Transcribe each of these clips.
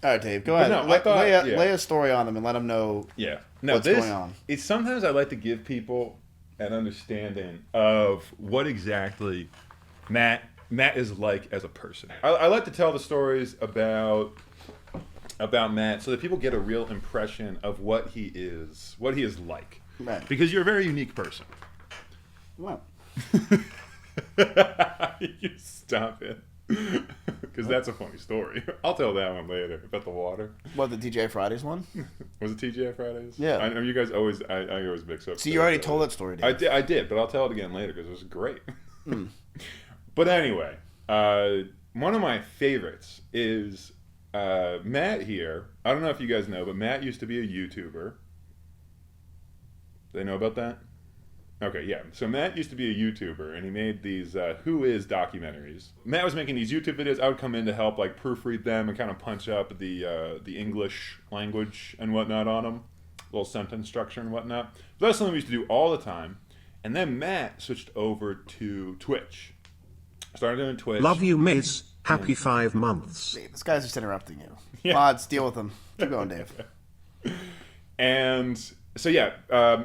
All right, Dave, go But ahead. no, I thought, Lay a story on them and let them know yeah. No, what's going on. it's sometimes I like to give people an understanding of what exactly Matt is like as a person. I like to tell the stories about Matt so that people get a real impression of what he is like. Right. Because you're a very unique person. Well, You stop it. Because that's a funny story. I'll tell that one later about the water. what, the TJ Fridays one? Was it TGI Fridays? Yeah. I know you guys always. I always mix up. So you already told that story, Dave. I did, but I'll tell it again later because it was great. But anyway, one of my favorites is Matt here. I don't know if you guys know, but Matt used to be a YouTuber. They know about that? Okay, yeah. So Matt used to be a YouTuber, and he made these Who Is documentaries. Matt was making these YouTube videos. I would come in to help like proofread them and kind of punch up the English language and whatnot on them, little sentence structure and whatnot. So that's something we used to do all the time. And then Matt switched over to Twitch. Started doing Twitch. Love you, Miz. Happy 5 months. Dave, this guy's just interrupting you. Yeah. Mods, deal with him. Keep going, Dave. And so yeah,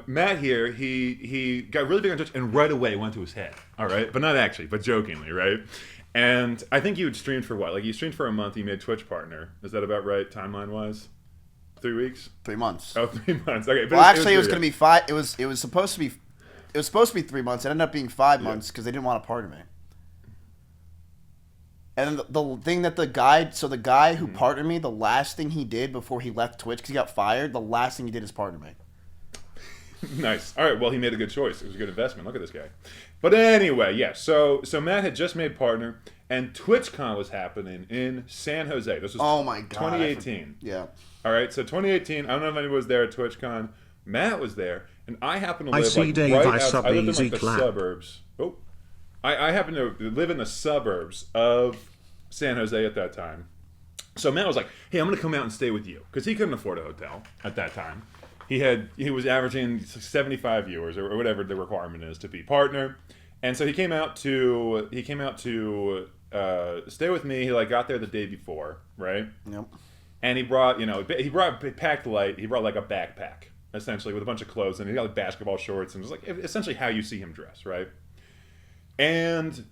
Matt here, he got really big on Twitch and right away went to his head. All right, but not actually, but jokingly, right? And I think you had streamed for what? Like you streamed for a month. You made Twitch partner. Is that about right, timeline wise? 3 weeks? 3 months. Oh, 3 months. Okay. But Well, actually, it was good, going to be 5. It was supposed to be. It was supposed to be 3 months. It ended up being 5 months because they didn't want a part of me. And then the thing that the guy who partnered me, the last thing he did before he left Twitch because he got fired, the last thing he did is partner me. Nice. All right. Well, he made a good choice. It was a good investment. Look at this guy. But anyway, yeah. So Matt had just made partner, and TwitchCon was happening in San Jose. This was Oh my god, 2018. Yeah. All right. So 2018. I don't know if anyone was there at TwitchCon. Matt was there, and I happen to live I see like Dave, right I outside. sub I lived in easy like the clap. suburbs. Oh, I happen to live in the suburbs of San Jose at that time. So Matt was like, "Hey, I'm going to come out and stay with you," because he couldn't afford a hotel at that time. He was averaging 75 viewers or whatever the requirement is to be partner, and so he came out to stay with me. He like got there the day before, right? Yep. And he packed light. He brought like a backpack essentially with a bunch of clothes, and he got like basketball shorts and it was like essentially how you see him dress, right? And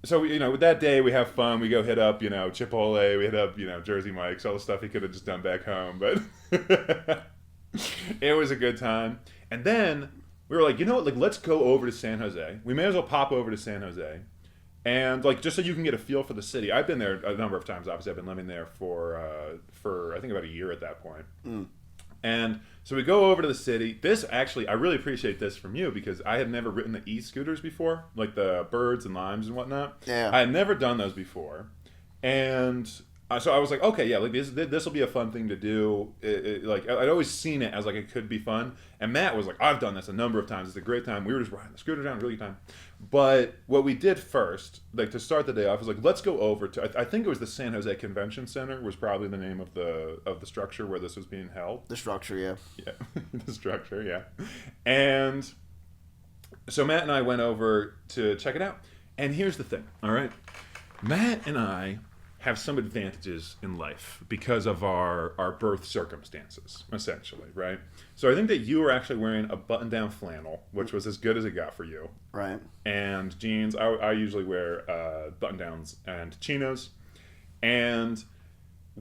so with that day we have fun. We go hit up Chipotle. We hit up Jersey Mike's, all the stuff he could have just done back home, but it was a good time. And then we were like, like let's go over to San Jose. We may as well pop over to San Jose, and like just so you can get a feel for the city. I've been there a number of times. Obviously, I've been living there for I think about a year at that point. And so we go over to the city. This actually, I really appreciate this from you because I had never ridden the e-scooters before, like the Birds and Limes and whatnot. Yeah. I had never done those before, and so I was like, okay, yeah, like this will be a fun thing to do. Like I'd always seen it as like it could be fun. And Matt was like, I've done this a number of times. It's a great time. We were just riding the scooter down, really good time. But what we did first, like to start the day off, was like, let's go over to. I think it was the San Jose Convention Center was probably the name of the structure where this was being held. The structure, yeah. Yeah, the structure, yeah. And so Matt and I went over to check it out. And here's the thing, all right? Matt and I have some advantages in life because of our birth circumstances, essentially, right? So I think that you were actually wearing a button-down flannel, which was as good as it got for you. Right. And jeans. I usually wear button-downs and chinos. And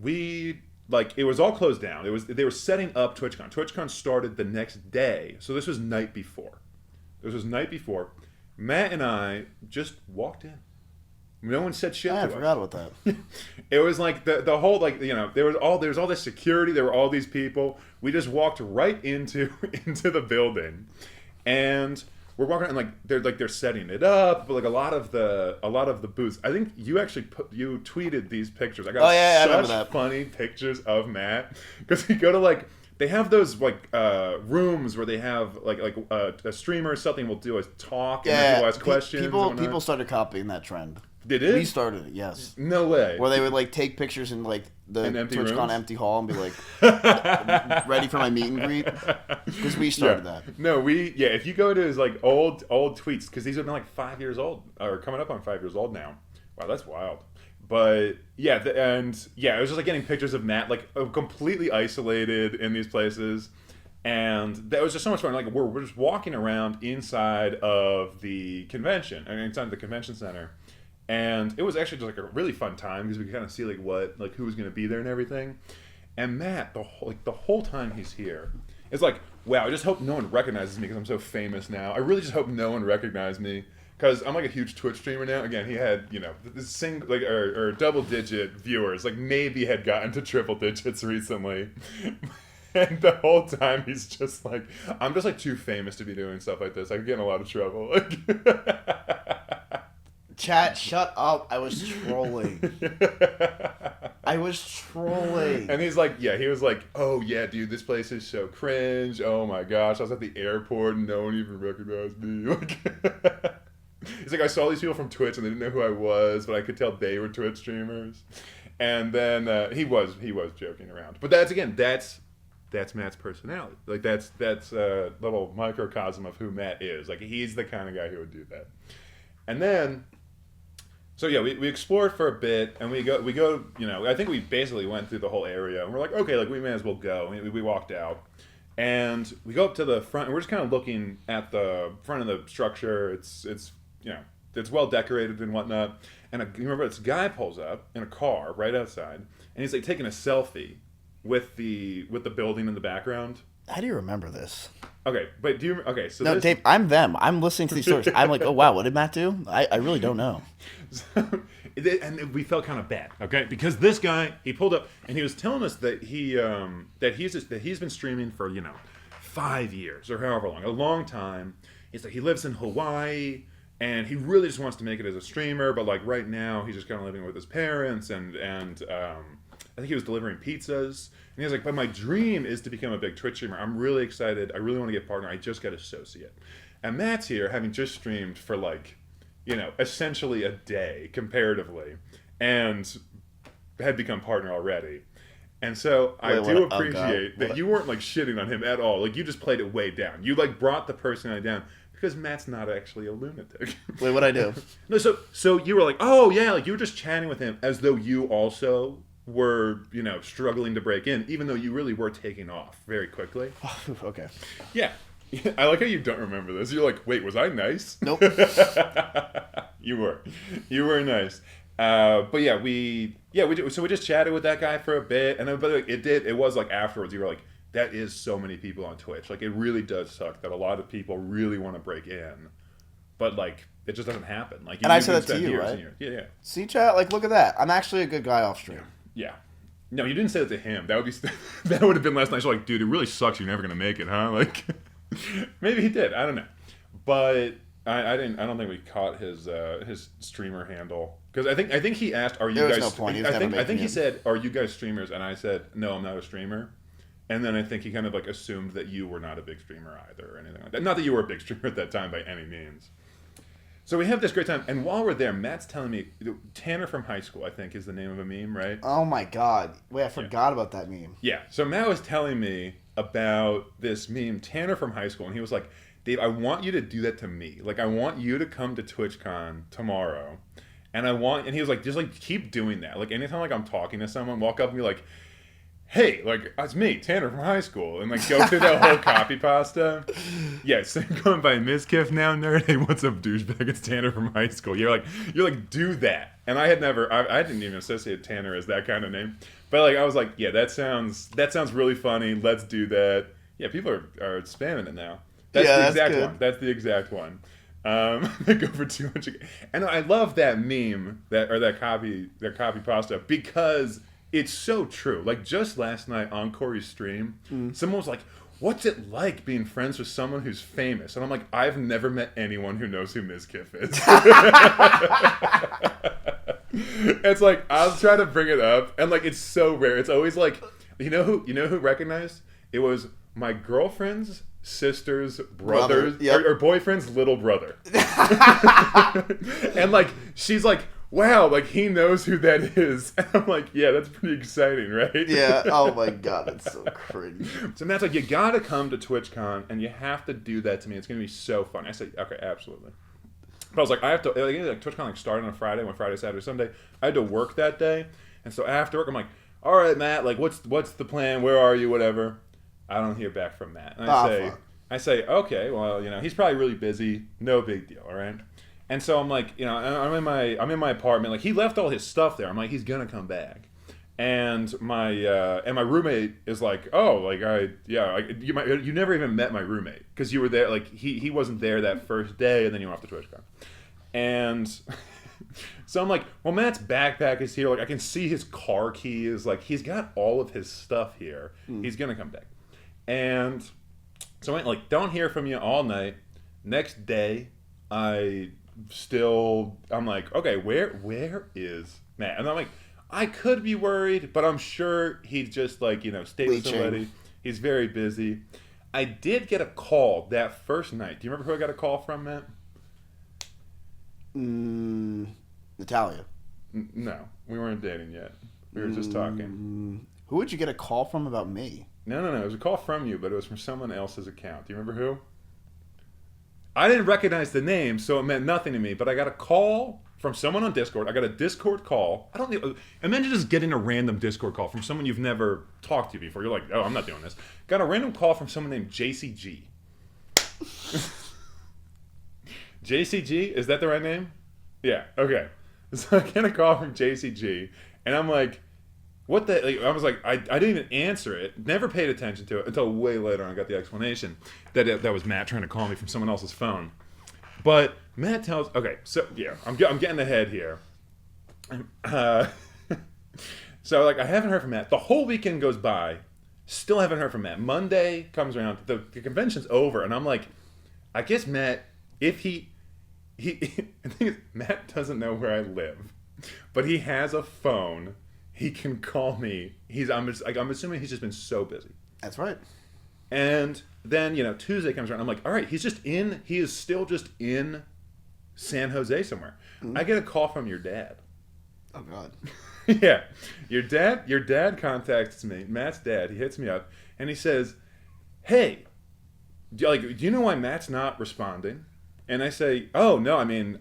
it was all closed down. They were setting up TwitchCon. TwitchCon started the next day, so this was night before. Matt and I just walked in. No one said shit to us. I forgot about that. It was like the whole there was all this security. There were all these people. We just walked right into the building, and we're walking and they're setting it up. But like a lot of the booths. I think you actually you tweeted these pictures. I got I remember such that. funny pictures of Matt because we go to they have those rooms where they have a streamer or something will do a talk and then people ask questions. People started copying that trend. They did? We started it, yes. No way. Where they would take pictures in the empty TwitchCon rooms? empty hall and be like, ready for my meet and greet. Because we started that. No, if you go to his old tweets, because these have been 5 years old or coming up on 5 years old now. Wow, that's wild. But yeah, it was just like getting pictures of Matt like completely isolated in these places, and that was just so much fun. Like we're just walking around inside of the convention, inside the convention center, and it was actually just like a really fun time because we could kind of see like who was going to be there and everything. And Matt, the whole time he's here, is like, wow, I just hope no one recognizes me because I'm so famous now. I really just hope no one recognized me. Because I'm like a huge Twitch streamer now. Again, he had, this or double digit viewers, like maybe had gotten to triple digits recently. And the whole time he's just like, I'm just like too famous to be doing stuff like this. I could get in a lot of trouble. Chat, shut up. I was trolling. And he's like, he was like, oh yeah, dude, this place is so cringe. Oh my gosh, I was at the airport and no one even recognized me. He's like, I saw these people from Twitch and they didn't know who I was, but I could tell they were Twitch streamers. And then he was joking around. But that's Matt's personality. Like that's a little microcosm of who Matt is. Like he's the kind of guy who would do that. And then, so yeah, we explored for a bit, and we go. I think we basically went through the whole area, and we're like, okay, like we may as well go. We walked out. And we go up to the front, and we're just kind of looking at the front of the structure. It's well decorated and whatnot. And you remember this guy pulls up in a car right outside, and he's like taking a selfie with the building in the background. How do you remember this? Okay, but so no, Dave, I'm them. I'm listening to these stories. I'm like, oh wow, what did Matt do? I really don't know. And we felt kind of bad, okay, because this guy, he pulled up and he was telling us that he's been streaming for 5 years or however long, a long time. He's like, he lives in Hawaii and he really just wants to make it as a streamer, but like right now he's just kind of living with his parents and I think he was delivering pizzas. And he was like, but my dream is to become a big Twitch streamer. I'm really excited. I really want to get a partner. I just got associate. And Matt's here having just streamed for essentially a day comparatively and had become partner already. And so I do appreciate that you weren't shitting on him at all. Like you just played it way down. You brought the personality down because Matt's not actually a lunatic. Wait, what'd I do? No, so you were like, oh yeah, you were just chatting with him as though you also were, struggling to break in, even though you really were taking off very quickly. Okay. Yeah. I like how you don't remember this. You're like, wait, was I nice? Nope. You were nice. But yeah, we just chatted with that guy for a bit, and then it was afterwards you were like, that is so many people on Twitch. Like it really does suck that a lot of people really want to break in, but it just doesn't happen. And I said that to you, right? Yeah. See, chat, look at that. I'm actually a good guy off stream. Yeah. No, you didn't say that to him. That would have been last night. You're like, dude, it really sucks. You're never gonna make it, huh? Maybe he did. I don't know, but I don't think we caught his streamer handle because I think he asked, "Are you guys?" No point. I think he said, "Are you guys streamers?" And I said, "No, I'm not a streamer." And then I think he kind of assumed that you were not a big streamer either or anything like that. Not that you were a big streamer at that time by any means. So we have this great time, and while we're there, Matt's telling me Tanner from high school, I think, is the name of a meme, right? Oh my god! Wait, I forgot about that meme. Yeah. So Matt was telling me about this meme, Tanner from high school, and he was like, Dave, I want you to do that to me. I want you to come to TwitchCon tomorrow, and he was like, just keep doing that. Anytime I'm talking to someone, walk up and be like, hey, it's me, Tanner from high school, and go through that whole copy pasta. Yes, going by mizkif now, nerd. Hey, what's up, douchebag? It's Tanner from high school. You're like, do that. And I didn't even associate Tanner as that kind of name. But I was like, yeah, that sounds really funny. Let's do that. Yeah, people are spamming it now. That's the exact one. That's the exact one. They go for 200. And I love that meme that copy pasta because it's so true. Just last night on Corey's stream, someone was like, what's it like being friends with someone who's famous? And I'm like, I've never met anyone who knows who mizkif is. It's I'll try to bring it up, and it's so rare. It's always you know who recognized? It was my girlfriend's sister's brother's or boyfriend's little brother. And she's like, wow, he knows who that is. And I'm like, yeah, that's pretty exciting, right? Yeah. Oh my god, that's so cringe. So Matt's like, you gotta come to TwitchCon and you have to do that to me. It's gonna be so fun. I said, okay, absolutely. But I was like, I have to, like TwitchCon like started on a Friday, went Friday, Saturday, Sunday. I had to work that day. And so after work, I'm like, all right, Matt, like, what's the plan? Where are you? Whatever. I don't hear back from Matt. And I say, okay, well, he's probably really busy. No big deal, all right? And so I'm like, I'm in my apartment. Like, he left all his stuff there. I'm like, he's gonna come back. And my roommate is like, oh, like you never even met my roommate because you were there. Like he wasn't there that first day, and then you went off to TwitchCon. And so I'm like, well, Matt's backpack is here. Like I can see his car keys. Like he's got all of his stuff here. He's gonna come back. And so I went like, don't hear from you all night. Next day, I'm like, okay, where is Matt? And I'm like, I could be worried, but I'm sure he just like, stayed with somebody. He's very busy. I did get a call that first night. Do you remember who I got a call from, Matt? Natalia. No, we weren't dating yet. We were just talking. Who would you get a call from about me? No. It was a call from you, but it was from someone else's account. Do you remember who? I didn't recognize the name, so it meant nothing to me. But I got a call from someone on Discord. I got a Discord call. I don't know. Imagine just getting a random Discord call from someone you've never talked to before. You're like, oh, I'm not doing this. Got a random call from someone named JCG. JCG? Is that the right name? Yeah. Okay. So I get a call from JCG, and I'm like, what the? Like, I was like, I didn't even answer it. Never paid attention to it until way later. I got the explanation that was Matt trying to call me from someone else's phone. But Matt tells, okay, so yeah, I'm getting ahead here. So like I haven't heard from Matt. The whole weekend goes by, still haven't heard from Matt. Monday comes around, the convention's over, and I'm like, I guess Matt, if the thing is, Matt doesn't know where I live, but he has a phone. He can call me. I'm assuming he's just been so busy. That's right. And then, Tuesday comes around. I'm like, all right, he is still just in San Jose somewhere. Mm-hmm. I get a call from your dad. Oh, God. Yeah. Your dad contacts me, Matt's dad. He hits me up, and he says, hey, do you know why Matt's not responding? And I say, oh, no, I mean,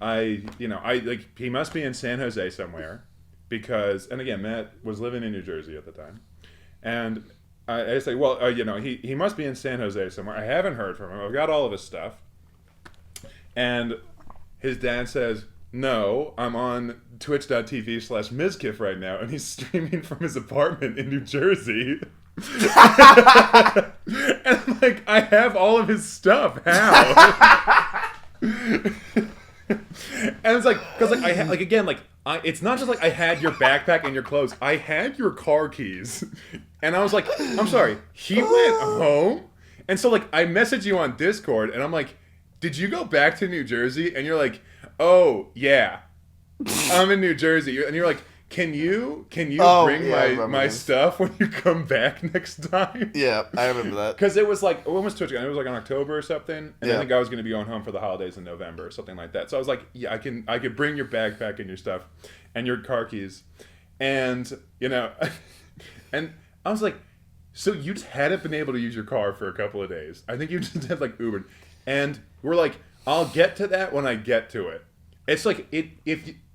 he must be in San Jose somewhere. Because, and again, Matt was living in New Jersey at the time. And I say, well, he must be in San Jose somewhere. I haven't heard from him. I've got all of his stuff. And his dad says, no, I'm on twitch.tv/mizkif right now. And he's streaming from his apartment in New Jersey. And I'm like, I have all of his stuff. How? And it's like, because it's not just like I had your backpack and your clothes. I had your car keys. And I was like, I'm sorry, he went home? And so like I messaged you on Discord and I'm like, did you go back to New Jersey? And you're like, oh yeah, I'm in New Jersey. And you're like, can you bring my stuff when you come back next time? Yeah, I remember that. Because it was like, when was TwitchCon? It was like in October or something. And I think I was going to be going home for the holidays in November or something like that. So I was like, yeah, I could bring your backpack and your stuff and your car keys. And, and I was like, so you just hadn't been able to use your car for a couple of days. I think you just had like Ubered. And we're like, I'll get to that when I get to it. It's like,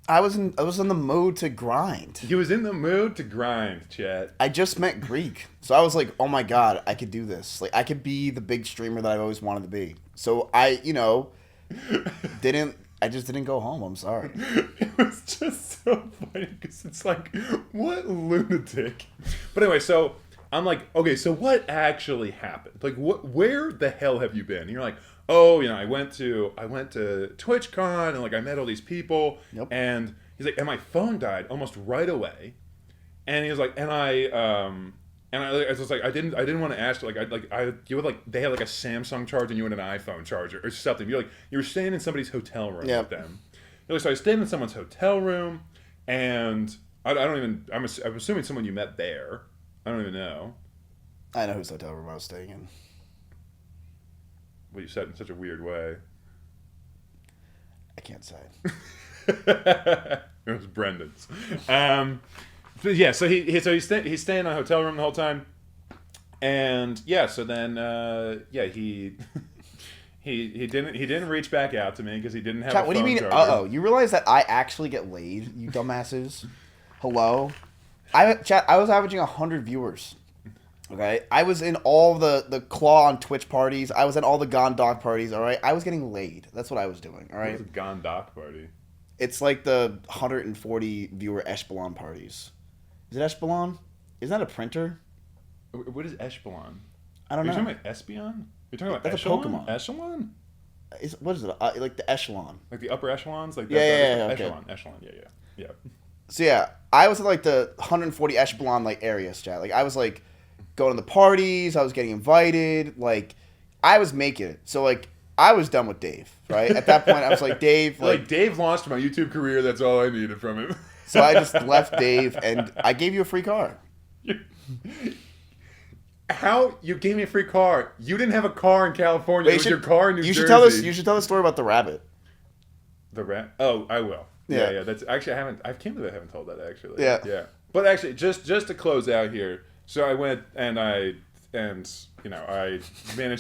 I was in the mood to grind. He was in the mood to grind, Chet. I just met Greek. So I was like, oh my God, I could do this. Like, I could be the big streamer that I've always wanted to be. So I just didn't go home. I'm sorry. It was just so funny because it's like, what lunatic. But anyway, so I'm like, okay, so what actually happened? Like, where the hell have you been? And you're like, oh, I went to TwitchCon and like I met all these people. Yep. And he's like, and my phone died almost right away. And he was like, I was like, I didn't want to ask, you would like, they had like a Samsung charger and you had an iPhone charger or something. You were staying in somebody's hotel room with them. You're like, so I stayed in someone's hotel room, and I'm assuming someone you met there. I don't even know. I know whose hotel room I was staying in. Well, you said it in such a weird way. I can't say. It was Brendan's. But yeah, so he's staying in a hotel room the whole time, and yeah, so then he He didn't reach back out to me because he didn't have. Chat, a what do you phone mean? charger. You realize that I actually get laid, you dumbasses? Hello? I was averaging 100 viewers. Okay? I was in all the Claw on Twitch parties. I was in all the Gone Dog parties, alright? I was getting laid. That's what I was doing, It alright? was a Gone Doc party. It's like the 140 viewer Eshbalon parties. Is it Eshbalon? Isn't that a printer? What is Eshbalon? I don't Are you know. talking about Espeon? You're talking about That's a Echelon? Pokemon. Echelon? What is it? Like the Echelon. Like the upper echelons? Like Yeah, that, okay. Echelon, yeah. So yeah, I was in like the 140 Eshbalon like areas, chat. Like I was like going to the parties, I was getting invited, like I was making it. So like I was done with Dave, right? At that point I was like, Dave, Like Dave launched my YouTube career. That's all I needed from him. so I just left Dave and I gave you a free car. How you gave me a free car? You didn't have a car in California. It was your car in New Jersey. You should tell the story about the rabbit. The rat? Oh, I will. Yeah. Yeah. That's actually I came to that. I haven't told that actually. Yeah. Yeah. But actually, just to close out here, so I went and I managed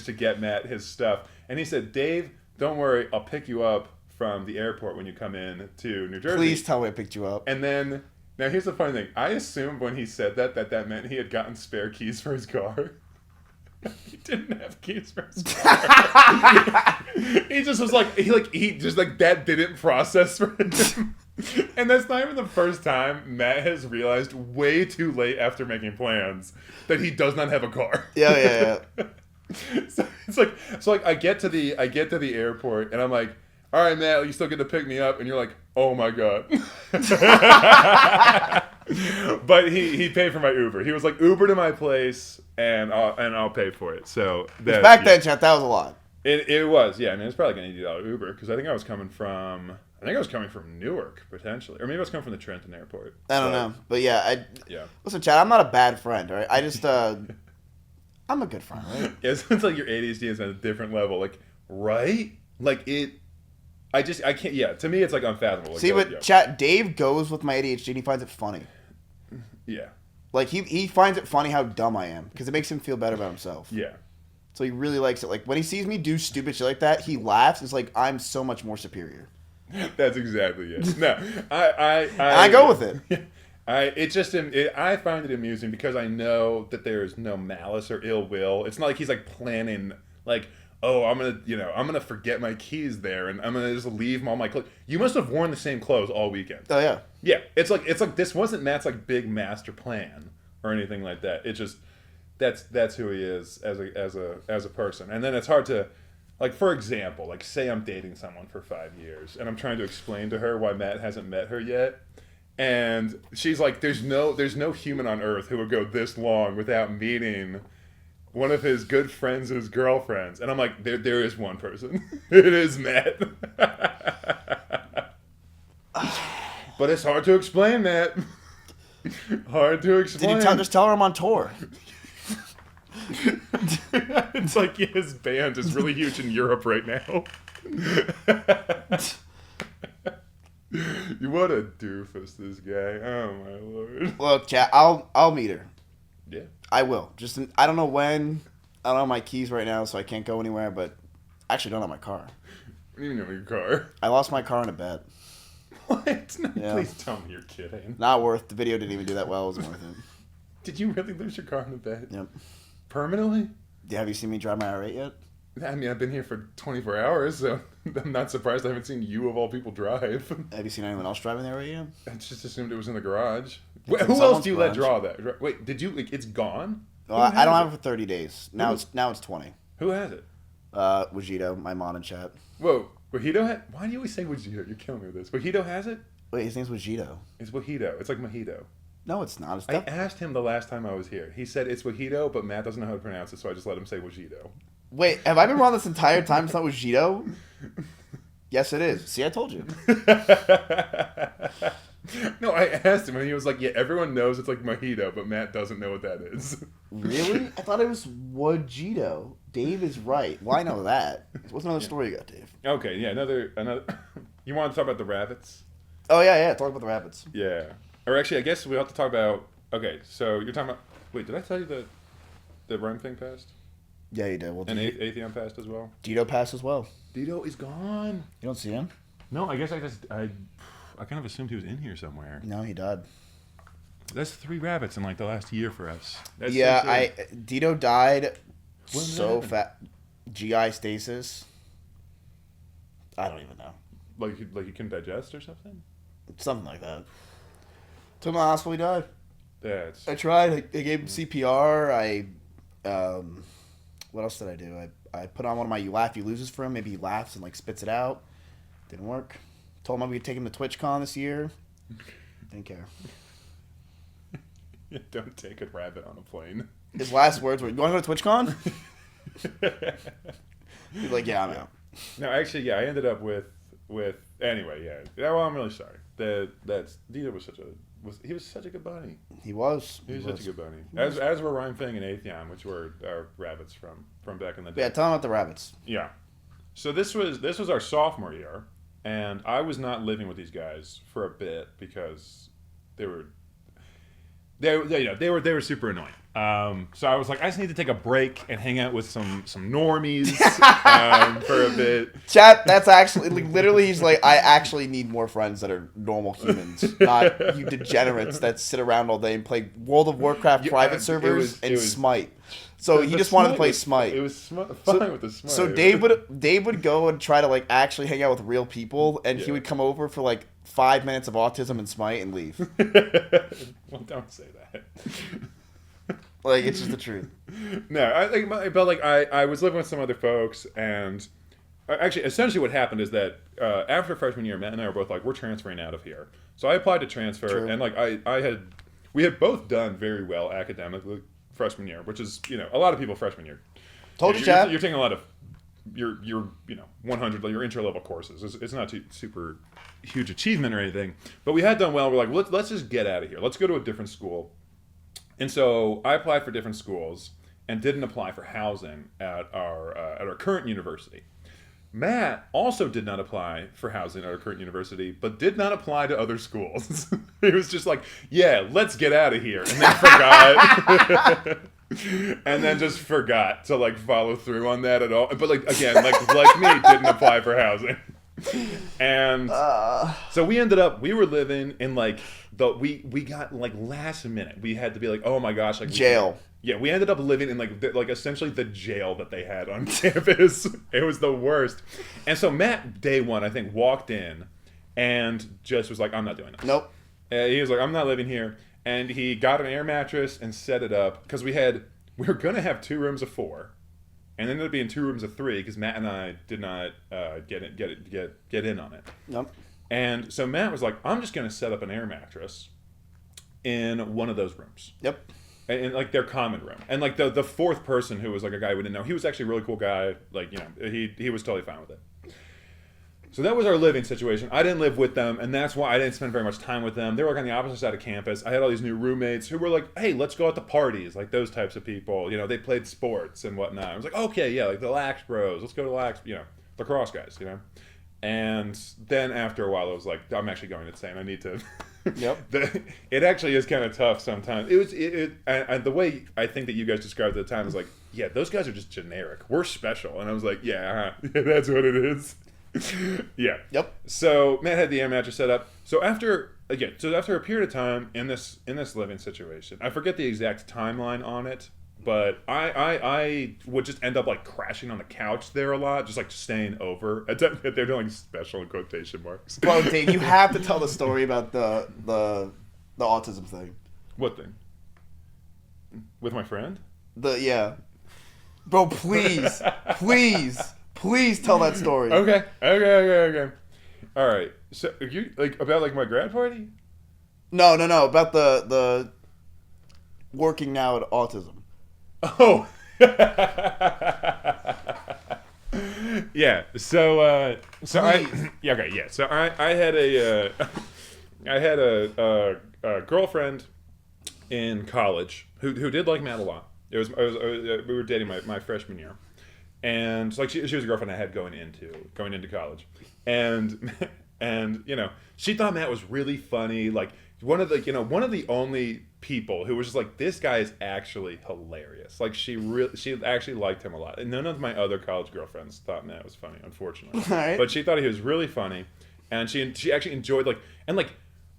to get Matt his stuff, and he said, "Dave, don't worry, I'll pick you up from the airport when you come in to New Jersey." Please tell me I picked you up. And then now here's the funny thing. I assumed when he said that meant he had gotten spare keys for his car. He didn't have keys for his car. He just was like that didn't process for him. And that's not even the first time Matt has realized way too late after making plans that he does not have a car. Yeah. So it's like I get to the airport and I'm like, all right, Matt, you still get to pick me up, and you're like, oh my god. But he paid for my Uber. He was like, Uber to my place, and I'll pay for it. So Back then, chat, that was a lot. It was, yeah. I mean, it's probably an $80 Uber because I think I was coming from Newark potentially, or maybe I was coming from the Trenton airport. I don't know, but yeah, Yeah. Listen, Chad, I'm not a bad friend, all right? I just, I'm a good friend, right? Yeah, it sounds like your ADHD is at a different level, like right, like it. I can't. Yeah, to me, it's like unfathomable. Like, See, but chat, Dave goes with my ADHD and he finds it funny. Yeah. Like he finds it funny how dumb I am because it makes him feel better about himself. Yeah. So he really likes it. Like when he sees me do stupid shit like that, he laughs. It's like I'm so much more superior. That's exactly it. No, I go with it. I find it amusing because I know that there is no malice or ill will. It's not like he's like planning like, oh, I'm gonna forget my keys there and I'm gonna just leave all my clothes. You must have worn the same clothes all weekend. Oh yeah. Yeah, it's like this wasn't Matt's like big master plan or anything like that. It just that's who he is as a person. And then it's hard to, like, for example, like say I'm dating someone for 5 years and I'm trying to explain to her why Matt hasn't met her yet. And she's like, there's no human on earth who would go this long without meeting one of his good friends' girlfriends. And I'm like, there is one person. It is Matt. But it's hard to explain, Matt. Hard to explain. Did you just tell her I'm on tour? It's like his band is really huge in Europe right now. What a doofus, this guy. Oh my lord. Look, chat, I'll meet her. Yeah. I will. Just I don't know when. I don't have my keys right now, so I can't go anywhere. But I actually don't have my car. You know your car. I lost my car in a bet. What? No, Yeah. Please tell me you're kidding. Not worth. The video didn't even do that well. It wasn't worth it. Did you really lose your car in a bed? Yep. Permanently? Yeah, have you seen me drive my R8 yet? I mean, I've been here for 24 hours, so I'm not surprised I haven't seen you, of all people, drive. Have you seen anyone else driving the R8 yet? I just assumed it was in the garage. It's Wait, in who else someone's do you let garage. draw that? Wait, did you, like, it's gone? Well, Who I don't has have it for 30 days. Now it's 20. Who has it? Wajito, my mom in chat. Whoa, Wajito had, why do you always say Wajito? You're killing me with this. Wajito has it? Wait, his name's Wajito. It's Wajito. It's like mojito. No, it's not. It's I asked him the last time I was here. He said it's Wajito, but Matt doesn't know how to pronounce it, so I just let him say Wajito. Wait, have I been wrong this entire time? It's not Wajito? Yes, it is. See, I told you. No, I asked him, and he was like, yeah, everyone knows it's like mojito, but Matt doesn't know what that is. Really? I thought it was Wajito. Dave is right. Well, I know that. What's another story you got, Dave? Okay, yeah, another. You want to talk about the rabbits? Oh, yeah. Talk about the rabbits. Yeah. Or actually, I guess we have to talk about. Okay, so you're talking about. Wait, did I tell you the rhyme thing passed? Yeah, he did. Well, And Atheon passed as well. Dito passed as well. Dito is gone. You don't see him? No, I guess I kind of assumed he was in here somewhere. No, he died. That's 3 rabbits in like the last year for us. That's Yeah, so silly. Dito died When did so that fast. GI stasis. I don't even know. like you couldn't digest or something. Something like that. Took him to the hospital, he died. That's I tried. I gave him CPR. What else did I do? I put on one of my You Laugh, You Loses for him. Maybe he laughs and like spits it out. Didn't work. Told him we'd take him to TwitchCon this year. Didn't care. don't take a rabbit on a plane. His last words were, "You want to go to TwitchCon?" He's like, "Yeah, I'm out." No, actually, yeah, I ended up with anyway, yeah. Well, I'm really sorry. That's Dito was such a good bunny. He was. He was such a good bunny. As were Rhyme Fang and Atheon, which were our rabbits from back in the day. Yeah, tell him about the rabbits. Yeah. So this was our sophomore year, and I was not living with these guys for a bit because they were super annoying. So I was like, I just need to take a break and hang out with some normies for a bit. Chat, that's actually, like, literally, he's like, I actually need more friends that are normal humans, not you degenerates that sit around all day and play World of Warcraft private servers and Smite. So he just wanted to play Smite. It was fine with the Smite. So Dave would go and try to like actually hang out with real people, and he would come over for like 5 minutes of autism and Smite and leave. Well, don't say that. Like, it's just the truth. No, I think, but like I was living with some other folks, and actually, essentially, what happened is that after freshman year, Matt and I were both like, we're transferring out of here. So I applied to transfer, True. and like we had both done very well academically freshman year, which is a lot of people freshman year. Told you, Chad. You're taking a lot of your 100 your intro level courses. It's not too super huge achievement or anything, but we had done well. We're like, let's just get out of here. Let's go to a different school. And so I applied for different schools and didn't apply for housing at our current university. Matt also did not apply for housing at our current university, but did not apply to other schools. He was just like, yeah, let's get out of here. And then forgot. And then just forgot to like follow through on that at all. But like, again, like me, didn't apply for housing. And so we were living in like we got like last minute. We had to be like, oh my gosh, like jail. Yeah, we ended up living in like essentially the jail that they had on campus. It was the worst. And so Matt, day one, I think, walked in and just was like, I'm not doing this. Nope. He was like, I'm not living here. And he got an air mattress and set it up because we were gonna have 2 rooms of 4, and ended up being 2 rooms of 3 because Matt and I did not get in on it. Nope. And so Matt was like, I'm just gonna set up an air mattress in one of those rooms. Yep. In like their common room, and like the 4th person, who was like a guy we didn't know, he was actually a really cool guy. Like he was totally fine with it. So that was our living situation. I didn't live with them, and that's why I didn't spend very much time with them. They were like on the opposite side of campus. I had all these new roommates who were like, hey, let's go out to parties, like those types of people. They played sports and whatnot. I was like, okay, yeah, like the Lax Bros. Let's go to Lax, lacrosse guys, And then after a while, I was like, I'm actually going insane. I need to. Yep. It actually is kind of tough sometimes. And the way I think that you guys described it at the time is like, yeah, those guys are just generic. We're special. And I was like, yeah, that's what it is. Yeah. Yep. So Matt had the air mattress set up. So after a period of time in this living situation, I forget the exact timeline on it, but I would just end up like crashing on the couch there a lot, just like staying over. They're doing special in quotation marks. Bro, Dave, you have to tell the story about the autism thing. What thing? With my friend? Yeah. Bro, please tell that story. Okay. All right. So you like about like my grad party? No. About the working now at autism. Oh. Yeah. So I had a girlfriend in college who did like Matt a lot. We were dating my freshman year. And like she was a girlfriend I had going into college, and she thought Matt was really funny. Like one of the only people who was just like, this guy is actually hilarious. Like she actually liked him a lot. And none of my other college girlfriends thought Matt was funny, unfortunately. Right. But she thought he was really funny, and she actually enjoyed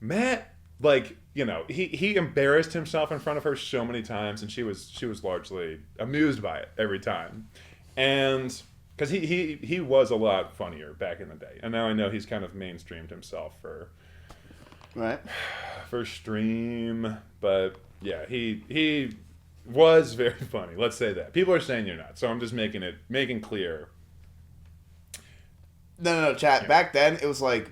Matt, like, he embarrassed himself in front of her so many times, and she was largely amused by it every time. And because he was a lot funnier back in the day, and now I know he's kind of mainstreamed himself for stream, but yeah, he was very funny. Let's say that. People are saying you're not, so I'm just making clear. No, chat. Yeah. Back then, it was like,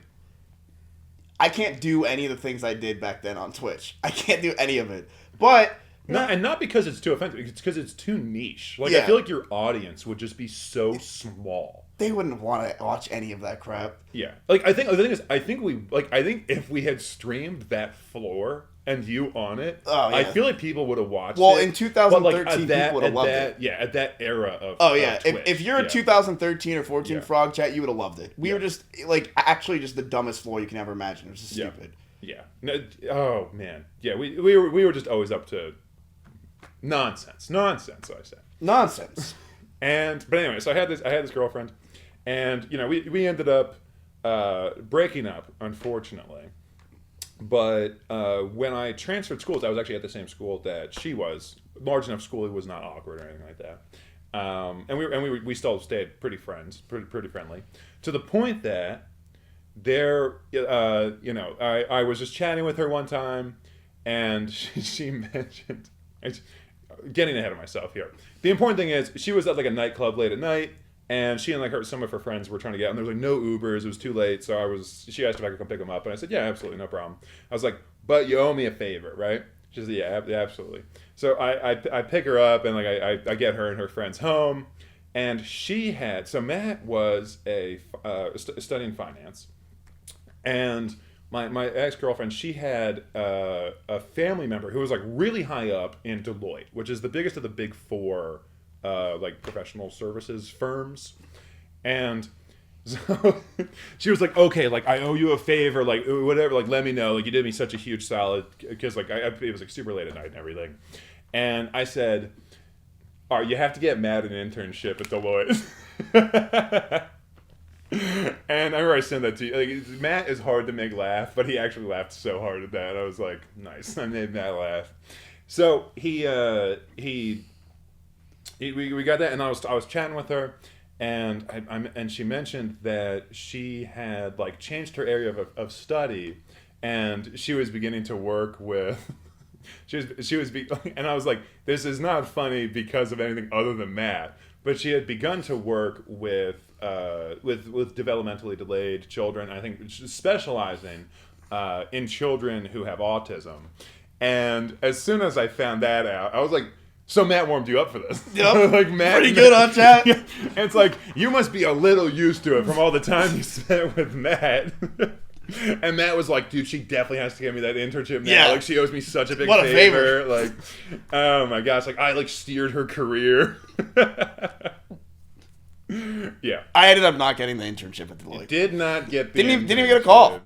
I can't do any of the things I did back then on Twitch. I can't do any of it. But not because it's too offensive. It's because it's too niche. Like, yeah. I feel like your audience would just be so small. They wouldn't want to watch any of that crap. Yeah. Like, I think the thing is, I think if we had streamed that floor and you on it, I feel like people would have watched it. Well, in 2013, people would have loved it. Yeah, at that era of of Twitch. If you're a 2013 or 14 Frog Chat, you would have loved it. We were just, actually just the dumbest floor you can ever imagine. It was just stupid. Yeah. No, oh, man. Yeah, we were just always up to nonsense, I say. Nonsense. But anyway, so I had this girlfriend, and we ended up breaking up, unfortunately. But when I transferred schools, I was actually at the same school that she was. Large enough school, it was not awkward or anything like that. And we still stayed pretty friendly, to the point that I was just chatting with her one time, and she mentioned, getting ahead of myself here. The important thing is, she was at like a nightclub late at night, and she and some of her friends were trying to get out, and there was like no Ubers. It was too late, so she asked if I could come pick them up, and I said, yeah, absolutely, no problem. I was like, but you owe me a favor, right? She said, yeah, absolutely. So I pick her up, and I get her and her friends home, and Matt was studying finance, and my ex-girlfriend, she had a family member who was like really high up in Deloitte, which is the biggest of the big four professional services firms. And so she was like, okay, like, I owe you a favor, like, whatever, like, let me know, like, you did me such a huge solid, because like it was like super late at night and everything. And I said, all right, you have to get Matt an internship at Deloitte. And I remember I sent that to you. Like, Matt is hard to make laugh, but he actually laughed so hard at that. I was like, nice, I made Matt laugh. So we got that, and I was chatting with her, and she mentioned that she had like changed her area of study, and she was beginning to work with. And I was like, this is not funny because of anything other than Matt, but she had begun to work with developmentally delayed children. I think specializing in children who have autism. And as soon as I found that out, I was like, so Matt warmed you up for this. Yep. Like, Matt, pretty good on chat. And it's like, you must be a little used to it from all the time you spent with Matt. And Matt was like, dude, she definitely has to give me that internship now. Yeah. Like, she owes me such a big What a favor. Like, oh my gosh, like, I like steered her career. Yeah. I ended up not getting the internship at Deloitte. Did not get the Didn't even get a call.